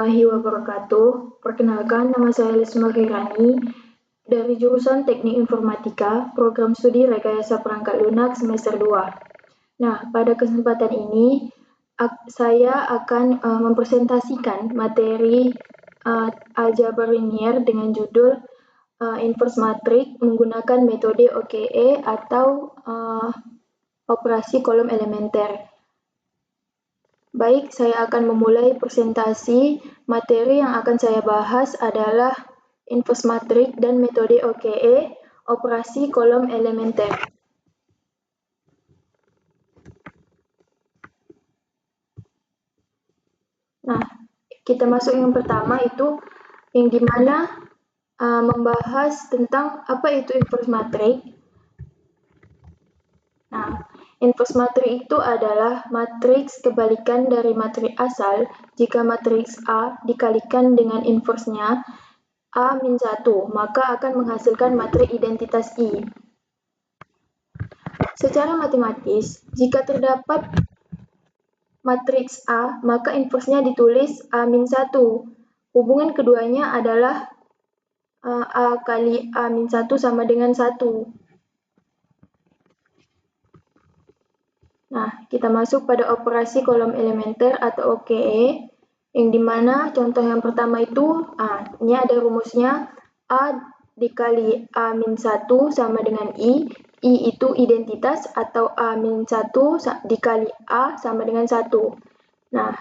Warahmatullahi wabarakatuh. Perkenalkan, nama saya Lesma Khairani dari jurusan Teknik Informatika, Program Studi Rekayasa Perangkat Lunak semester 2. Nah, pada kesempatan ini saya akan mempresentasikan materi aljabar linier dengan judul Inverse Matrix menggunakan metode OKE atau operasi kolom elementer. Baik, saya akan memulai presentasi. Materi yang akan saya bahas adalah inverse matrix dan metode OKE, operasi kolom elementer. Nah, kita masuk yang pertama itu yang dimana membahas tentang apa itu inverse matrix. Nah, inverse matrix itu adalah matriks kebalikan dari matriks asal jika matriks A dikalikan dengan inverse-nya A-1, maka akan menghasilkan matriks identitas I. Secara matematis, jika terdapat matriks A, maka inverse-nya ditulis A-1. Hubungan keduanya adalah A kali A-1 sama dengan 1. Nah, kita masuk pada operasi kolom elementer atau OKE, yang dimana contoh yang pertama itu, ini ada rumusnya, A dikali A-1 sama dengan I itu identitas atau A-1 dikali A sama dengan 1. Nah,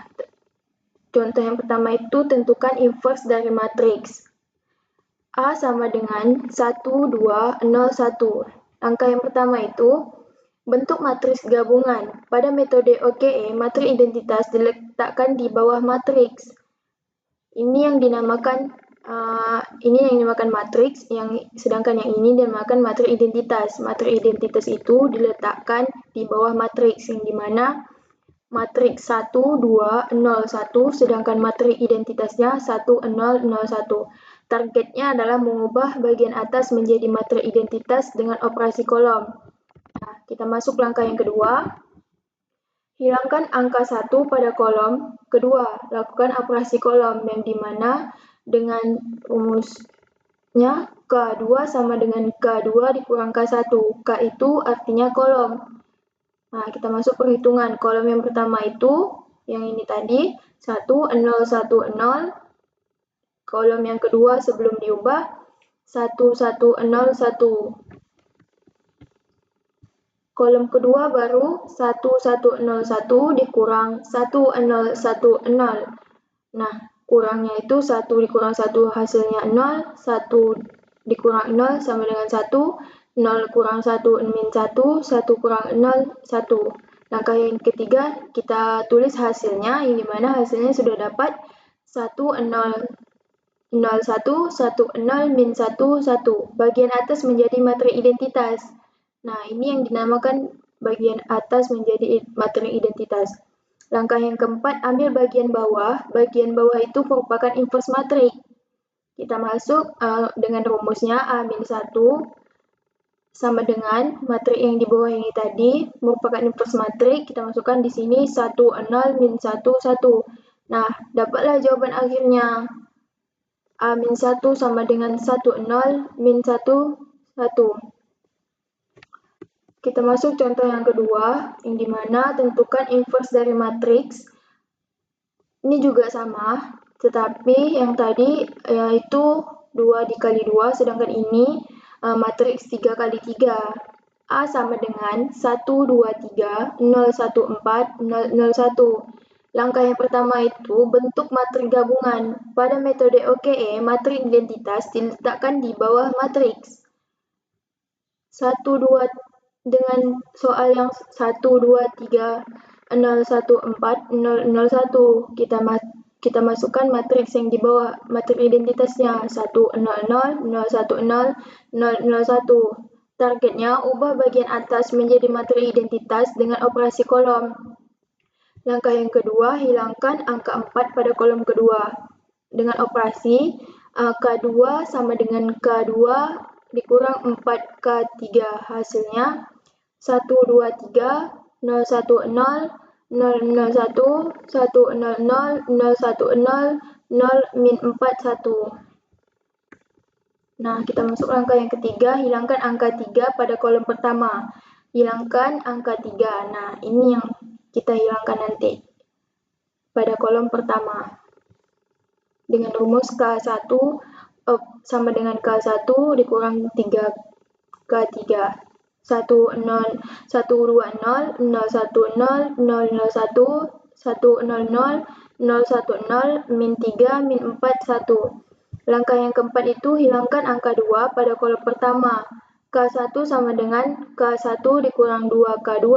contoh yang pertama itu tentukan inverse dari matriks. A sama dengan 1, 2, 0, 1. Langkah yang pertama itu, bentuk matriks gabungan. Pada metode OKE, matriks identitas diletakkan di bawah matriks. Ini yang dinamakan matriks, sedangkan yang ini dinamakan matriks identitas. Matriks identitas itu diletakkan di bawah matriks, yang dimana matriks 1, 2, 0, 1, sedangkan matriks identitasnya 1, 0, 0, 1. Targetnya adalah mengubah bagian atas menjadi matriks identitas dengan operasi kolom. Nah, kita masuk langkah yang kedua. Hilangkan angka 1 pada kolom. Kedua, lakukan operasi kolom yang dimana dengan rumusnya K2 sama dengan K2 dikurang K1. K itu artinya kolom. Nah, kita masuk perhitungan. Kolom yang pertama itu, yang ini tadi, 1, 0, 1, 0. Kolom yang kedua sebelum diubah, 1, 1, 0, 1. Kolom kedua baru 1101 dikurang 1010. Nah, kurangnya itu 1 dikurang 1 hasilnya 0, 1 dikurang 0 sama dengan 1, 0 kurang 1 min 1, 1 kurang 0, 1. Langkah yang ketiga, kita tulis hasilnya, yang dimana hasilnya sudah dapat 1, 0, 0, 1, 1, 0, min 1, 1. Bagian atas menjadi matriks identitas. Nah, ini yang dinamakan bagian atas menjadi matriks identitas. Langkah yang keempat, ambil bagian bawah. Bagian bawah itu merupakan inverse matriks. Kita masuk dengan rumusnya A-1 sama dengan matriks yang di bawah ini tadi, merupakan inverse matriks. Kita masukkan di sini 1, 0, min 1, 1. Nah, dapatlah jawaban akhirnya. A-1 sama dengan 1, 0, min 1, 1. Kita masuk contoh yang kedua, yang dimana tentukan inverse dari matriks. Ini juga sama, tetapi yang tadi yaitu 2 dikali 2, sedangkan ini matriks 3 kali 3. A sama dengan 1, 2, 3, 0, 1, 4, 0, 0, 1. Langkah yang pertama itu bentuk matriks gabungan. Pada metode OKE, matriks identitas diletakkan di bawah matriks. 1, 2, dengan soal yang 1, 2, 3, 0, 1, 4, 0, 0, 1. Kita masukkan matriks yang di bawah matriks identitasnya 1, 0, 0, 0, 1, 0, 0, 0, 1. Targetnya ubah bagian atas menjadi matriks identitas dengan operasi kolom. Langkah yang kedua, hilangkan angka 4 pada kolom kedua. Dengan operasi K2 sama dengan K2 dikurang 4K3, hasilnya 1, 2, 3, 0, 1, 0, 0, 0, 1, 1, 0, 0, 0, 1, 0, 0, min 4, 1. Nah, kita masuk langkah yang ketiga, hilangkan angka 3 pada kolom pertama. Hilangkan angka 3. Nah, ini yang kita hilangkan nanti pada kolom pertama. Dengan rumus K1 sama dengan K1 dikurang 3 K3. 1, 0, 1, 2, 0, 0, 1, 0, 0, 0, 1, 1, 0, 0, 0, 1, 0, min 3, min 4, 1. Langkah yang keempat itu hilangkan angka 2 pada kolom pertama. K1 sama dengan K1 dikurang 2K2.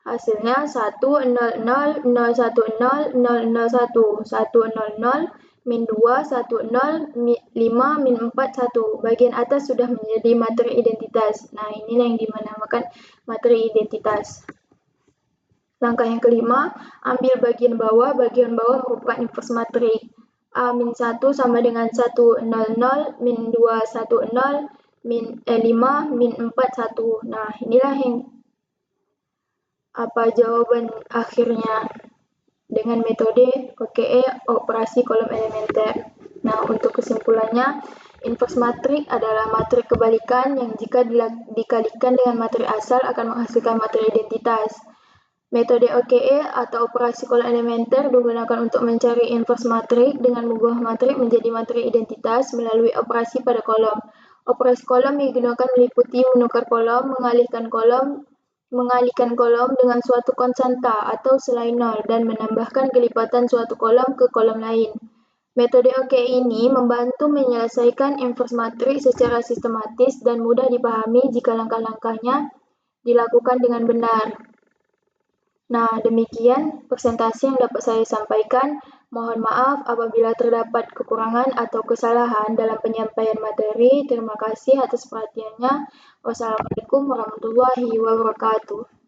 Hasilnya 1, 0, 0, 0, 1, 0, 0, 1, 0, 0, min 2, 1, 0, 5, min 4, 1. Bagian atas sudah menjadi materi identitas. Nah, inilah yang dinamakan materi identitas. Langkah yang kelima, ambil bagian bawah. Bagian bawah merupakan inverse matrik. A min 1 sama dengan 1, 0, 0, min 2, 1, 0, min 5, min 4, 1. Nah, inilah yang jawaban akhirnya dengan metode OKE, operasi kolom elementer. Nah, untuk kesimpulannya, inverse matrik adalah matrik kebalikan yang jika dikalikan dengan matrik asal akan menghasilkan materi identitas. Metode OKE atau operasi kolom elementer digunakan untuk mencari inverse matrik dengan mengubah matrik menjadi materi identitas melalui operasi pada kolom. Operasi kolom digunakan meliputi menukar kolom, mengalihkan kolom dengan suatu konstanta atau selain nol dan menambahkan kelipatan suatu kolom ke kolom lain. Metode OKE ini membantu menyelesaikan inverse matrik secara sistematis dan mudah dipahami jika langkah-langkahnya dilakukan dengan benar. Nah, demikian presentasi yang dapat saya sampaikan. Mohon maaf apabila terdapat kekurangan atau kesalahan dalam penyampaian materi. Terima kasih atas perhatiannya. Wassalamualaikum warahmatullahi wabarakatuh.